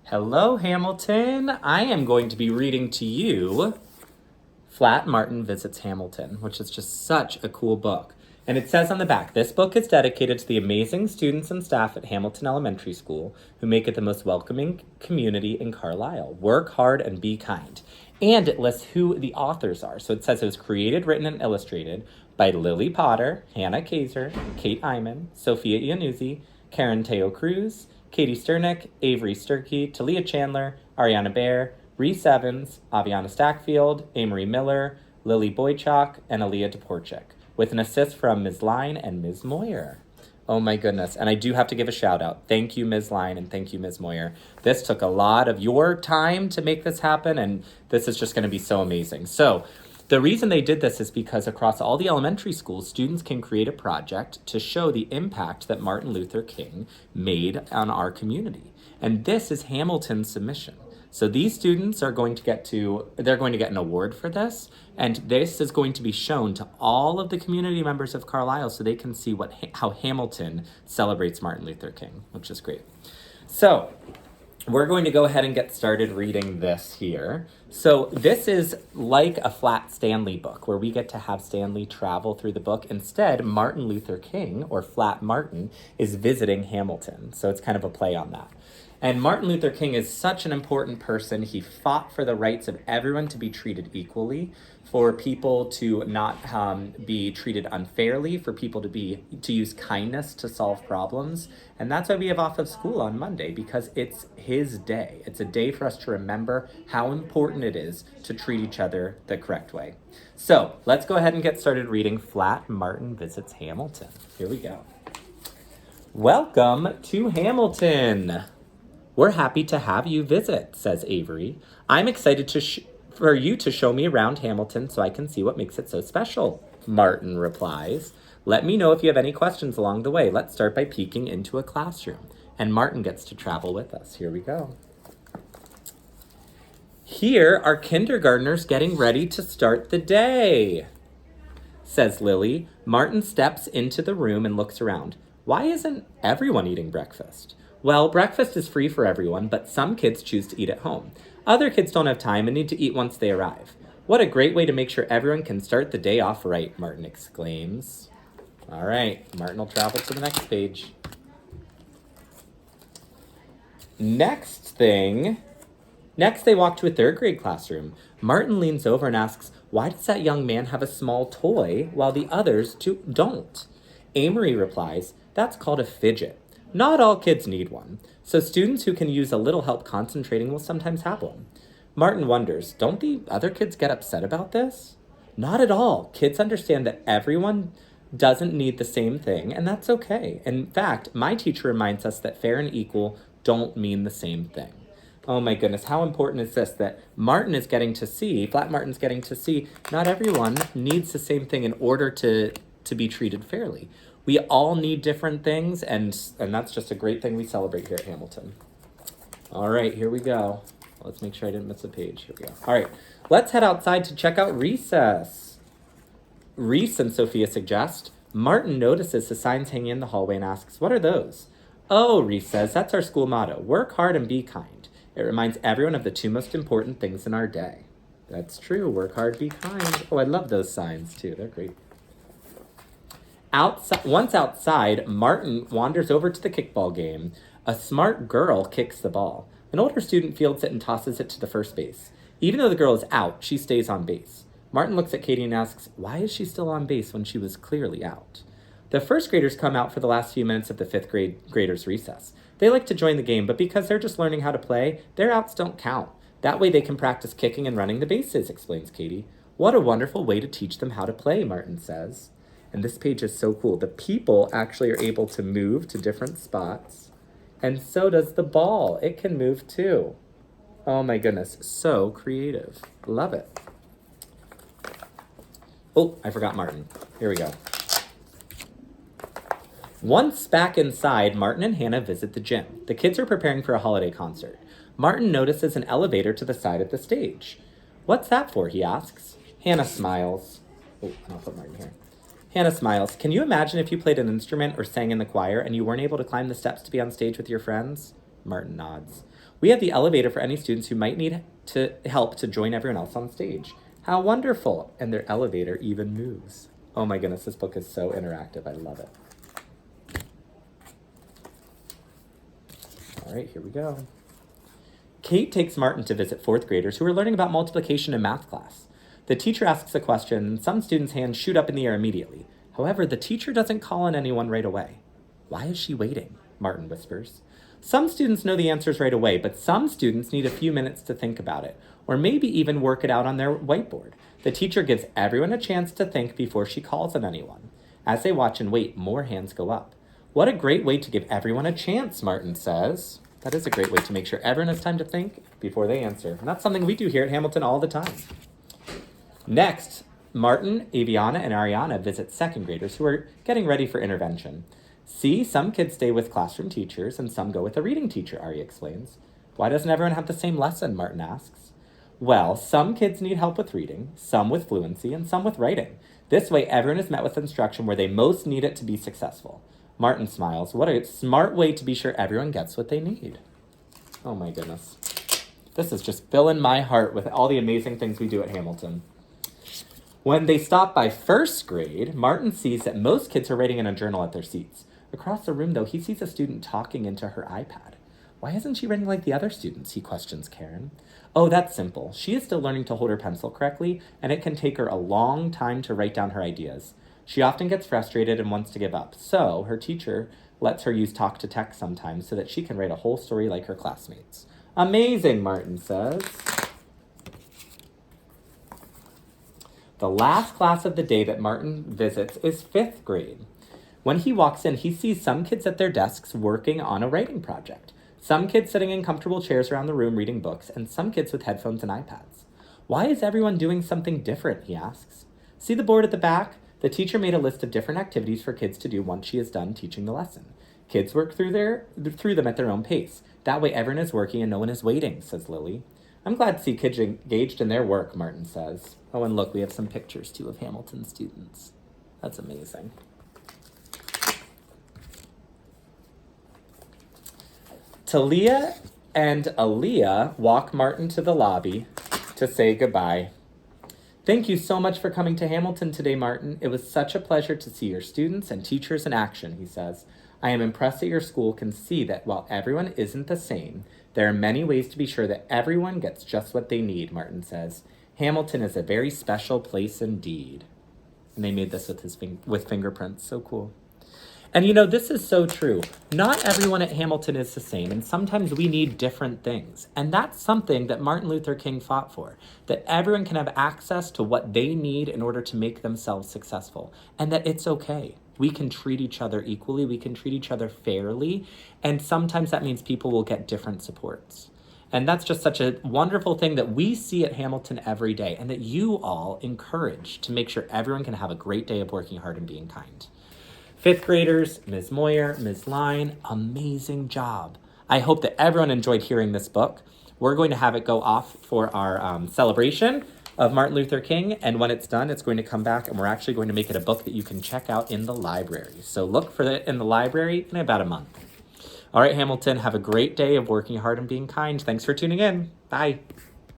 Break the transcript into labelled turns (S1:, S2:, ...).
S1: Hello, Hamilton. I am going to be reading to you Flat Martin Visits Hamilton, which is just such a cool book. And it says on the back, this book is dedicated to the amazing students and staff at Hamilton Elementary School who make it the most welcoming community in Carlisle. Work hard and be kind. And it lists who the authors are. So it says it was created, written, and illustrated by Lily Potter, Hannah Kaiser, Kate Iman, Sophia Iannuzzi, Karen Teo Cruz, Katie Sternick, Avery Sturkey, Talia Chandler, Ariana Baer, Reese Evans, Aviana Stackfield, Amory Miller, Lily Boychuk, and Aaliyah Dvorak, with an assist from Ms. Line and Ms. Moyer. Oh my goodness. And I do have to give a shout out. Thank you, Ms. Line, and thank you, Ms. Moyer. This took a lot of your time to make this happen, and this is just going to be so amazing. So the reason they did this is because across all the elementary schools, students can create a project to show the impact that Martin Luther King made on our community. And this is Hamilton's submission. So these students are going to get an award for this, and this is going to be shown to all of the community members of Carlisle so they can see how Hamilton celebrates Martin Luther King, which is great. So we're going to go ahead and get started reading this here. So this is like a Flat Stanley book where we get to have Stanley travel through the book. Instead, Martin Luther King, or Flat Martin, is visiting Hamilton. So it's kind of a play on that. And Martin Luther King is such an important person. He fought for the rights of everyone to be treated equally, for people to not be treated unfairly, for people to use kindness to solve problems. And that's why we have off of school on Monday, because it's his day. It's a day for us to remember how important it is to treat each other the correct way. So let's go ahead and get started reading Flat Martin Visits Hamilton. Here we go. Welcome to Hamilton. We're happy to have you visit, says Avery. I'm excited for you to show me around Hamilton so I can see what makes it so special, Martin replies. Let me know if you have any questions along the way. Let's start by peeking into a classroom. And Martin gets to travel with us. Here we go. Here are kindergartners getting ready to start the day, says Lily. Martin steps into the room and looks around. Why isn't everyone eating breakfast? Well, breakfast is free for everyone, but some kids choose to eat at home. Other kids don't have time and need to eat once they arrive. What a great way to make sure everyone can start the day off right, Martin exclaims. All right, Martin will travel to the next page. Next, they walk to a third grade classroom. Martin leans over and asks, why does that young man have a small toy while the others don't? Amory replies, that's called a fidget. Not all kids need one, so students who can use a little help concentrating will sometimes have one. Martin wonders, don't the other kids get upset about this? Not at all. Kids understand that everyone doesn't need the same thing, and that's okay. In fact, my teacher reminds us that fair and equal don't mean the same thing. Oh my goodness, how important is this that Flat Martin's getting to see, not everyone needs the same thing in order to be treated fairly. We all need different things, and that's just a great thing we celebrate here at Hamilton. All right, here we go. Let's make sure I didn't miss a page. Here we go. All right, let's head outside to check out recess. Reese and Sophia suggest. Martin notices the signs hanging in the hallway and asks, what are those? Oh, Reese says, that's our school motto. Work hard and be kind. It reminds everyone of the two most important things in our day. That's true. Work hard, be kind. Oh, I love those signs, too. They're great. Once outside, Martin wanders over to the kickball game. A smart girl kicks the ball. An older student fields it and tosses it to the first base. Even though the girl is out, she stays on base. Martin looks at Katie and asks, why is she still on base when she was clearly out? The first graders come out for the last few minutes of the fifth graders' recess. They like to join the game, but because they're just learning how to play, their outs don't count. That way they can practice kicking and running the bases, explains Katie. What a wonderful way to teach them how to play, Martin says. And this page is so cool. The people actually are able to move to different spots. And so does the ball. It can move too. Oh my goodness. So creative. Love it. Oh, I forgot Martin. Here we go. Once back inside, Martin and Hannah visit the gym. The kids are preparing for a holiday concert. Martin notices an elevator to the side of the stage. What's that for, he asks. Hannah smiles. Oh, I'll put Martin here. Hannah smiles. Can you imagine if you played an instrument or sang in the choir and you weren't able to climb the steps to be on stage with your friends? Martin nods. We have the elevator for any students who might need to help to join everyone else on stage. How wonderful! And their elevator even moves. Oh my goodness, this book is so interactive. I love it. All right, here we go. Kate takes Martin to visit fourth graders who are learning about multiplication in math class. The teacher asks a question, and some students' hands shoot up in the air immediately. However, the teacher doesn't call on anyone right away. Why is she waiting? Martin whispers. Some students know the answers right away, but some students need a few minutes to think about it, or maybe even work it out on their whiteboard. The teacher gives everyone a chance to think before she calls on anyone. As they watch and wait, more hands go up. What a great way to give everyone a chance, Martin says. That is a great way to make sure everyone has time to think before they answer. And that's something we do here at Hamilton all the time. Next, Martin, Aviana, and Ariana visit second graders who are getting ready for intervention. See, some kids stay with classroom teachers and some go with a reading teacher, Ari explains. Why doesn't everyone have the same lesson, Martin asks. Well, some kids need help with reading, some with fluency, and some with writing. This way, everyone is met with instruction where they most need it to be successful. Martin smiles. What a smart way to be sure everyone gets what they need. Oh my goodness. This is just filling my heart with all the amazing things we do at Hamilton. When they stop by first grade, Martin sees that most kids are writing in a journal at their seats. Across the room, though, he sees a student talking into her iPad. Why isn't she writing like the other students? He questions Karen. Oh, that's simple. She is still learning to hold her pencil correctly, and it can take her a long time to write down her ideas. She often gets frustrated and wants to give up, so her teacher lets her use talk to text sometimes so that she can write a whole story like her classmates. Amazing, Martin says. The last class of the day that Martin visits is fifth grade. When he walks in, he sees some kids at their desks working on a writing project. Some kids sitting in comfortable chairs around the room reading books, and some kids with headphones and iPads. Why is everyone doing something different, he asks. See the board at the back? The teacher made a list of different activities for kids to do once she is done teaching the lesson. Kids work through them at their own pace. That way everyone is working and no one is waiting, says Lily. I'm glad to see kids engaged in their work, Martin says. Oh, and look, we have some pictures, too, of Hamilton students. That's amazing. Talia and Aaliyah walk Martin to the lobby to say goodbye. Thank you so much for coming to Hamilton today, Martin. It was such a pleasure to see your students and teachers in action, he says. I am impressed that your school can see that while everyone isn't the same, there are many ways to be sure that everyone gets just what they need, Martin says. Hamilton is a very special place indeed. And they made this with fingerprints. So cool. And you know, this is so true. Not everyone at Hamilton is the same, and sometimes we need different things. And that's something that Martin Luther King fought for, that everyone can have access to what they need in order to make themselves successful, and that it's okay. We can treat each other equally, we can treat each other fairly, and sometimes that means people will get different supports. And that's just such a wonderful thing that we see at Hamilton every day, and that you all encourage to make sure everyone can have a great day of working hard and being kind. Fifth graders, Ms. Moyer, Ms. Line, amazing job. I hope that everyone enjoyed hearing this book. We're going to have it go off for our celebration of Martin Luther King, and when it's done, it's going to come back, and we're actually going to make it a book that you can check out in the library. So look for it in the library in about a month. All right, Hamilton, have a great day of working hard and being kind. Thanks for tuning in. Bye.